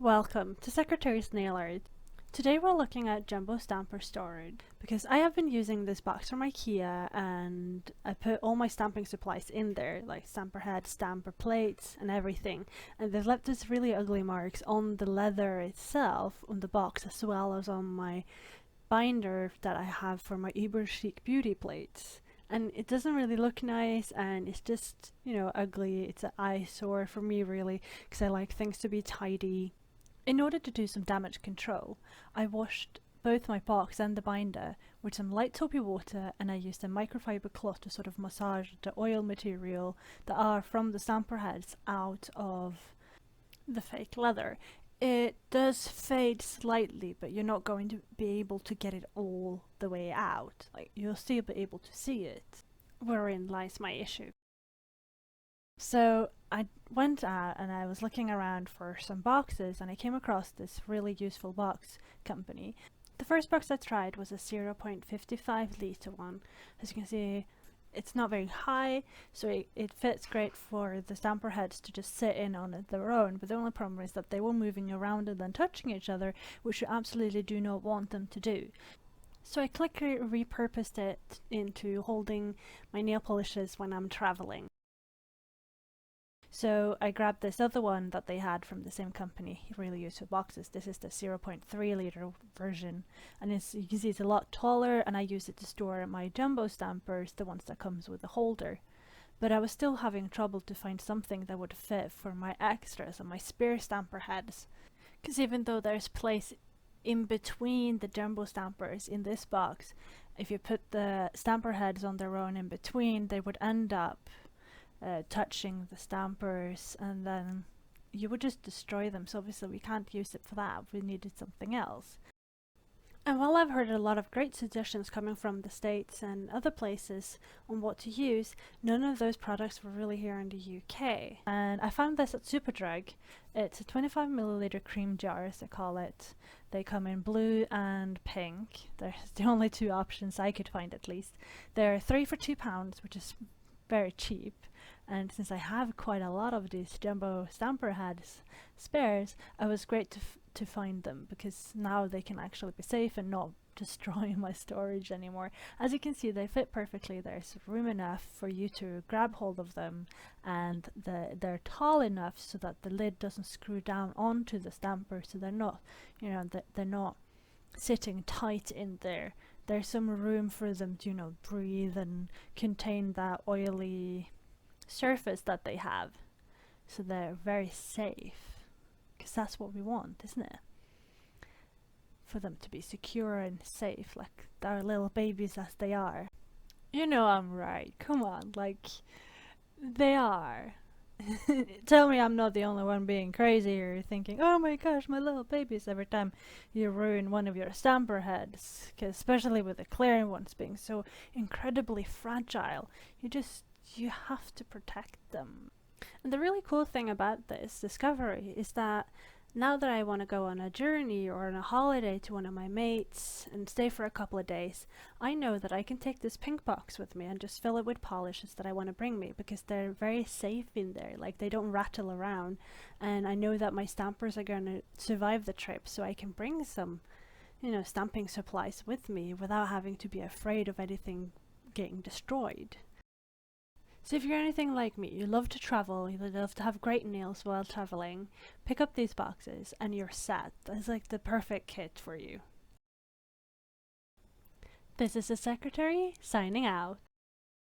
Welcome to Secretary's Nail Art. Today we're looking at jumbo stamper storage because I have been using this box from IKEA and I put all my stamping supplies in there, like stamper heads, stamper plates and everything, and they've left these really ugly marks on the leather itself, on the box, as well as on my binder that I have for my Uber Chic beauty plates. And it doesn't really look nice, and it's just, ugly. It's an eyesore for me, really, because I like things to be tidy. In order to do some damage control, I washed both my box and the binder with some light soapy water, and I used a microfiber cloth to sort of massage the oil material that are from the stamper heads out of the fake leather. It does fade slightly, but you're not going to be able to get it all the way out. Like, you'll still be able to see it. Wherein lies my issue. So I went out and I was looking around for some boxes, and I came across this really useful box company. The first box I tried was a 0.55 litre one. As you can see, it's not very high, so it fits great for the stamper heads to just sit in on it their own, but the only problem is that they were moving around and then touching each other, which you absolutely do not want them to do. So I quickly repurposed it into holding my nail polishes when I'm traveling. So I grabbed this other one that they had from the same company, really useful boxes. This is the 0.3 litre version, and you can see it's a lot taller, and I use it to store my jumbo stampers, the ones that comes with a holder. But I was still having trouble to find something that would fit for my extras and my spare stamper heads. Because even though there's place in between the jumbo stampers in this box, if you put the stamper heads on their own in between, they would end up touching the stampers, and then you would just destroy them. So obviously we can't use it for that. We needed something else. And while I've heard a lot of great suggestions coming from the States and other places on what to use, none of those products were really here in the UK. And I found this at Superdrug. It's a 25ml cream jar, as they call it. They come in blue and pink. They're the only two options I could find, at least. They're 3 for £2, which is very cheap. And since I have quite a lot of these jumbo stamper heads spares, it was great to find them, because now they can actually be safe and not destroy my storage anymore. As you can see, they fit perfectly. There's room enough for you to grab hold of them, and they're tall enough so that the lid doesn't screw down onto the stamper, so they're not, they're not sitting tight in there. There's some room for them to, breathe and contain that oily surface that they have, so they're very safe, because that's what we want, isn't it? For them to be secure and safe, like our little babies as they are. I'm right, come on, like, they are. Tell me I'm not the only one being crazy or thinking, oh my gosh, my little babies, every time you ruin one of your stamper heads, because especially with the clear ones being so incredibly fragile, you have to protect them. And the really cool thing about this discovery is that now that I want to go on a journey or on a holiday to one of my mates and stay for a couple of days, I know that I can take this pink box with me and just fill it with polishes that I want to bring me, because they're very safe in there. Like, they don't rattle around, and I know that my stampers are going to survive the trip, so I can bring some, stamping supplies with me without having to be afraid of anything getting destroyed. So if you're anything like me, you love to travel, you love to have great nails while traveling, pick up these boxes and you're set. That's like the perfect kit for you. This is the Secretary, signing out.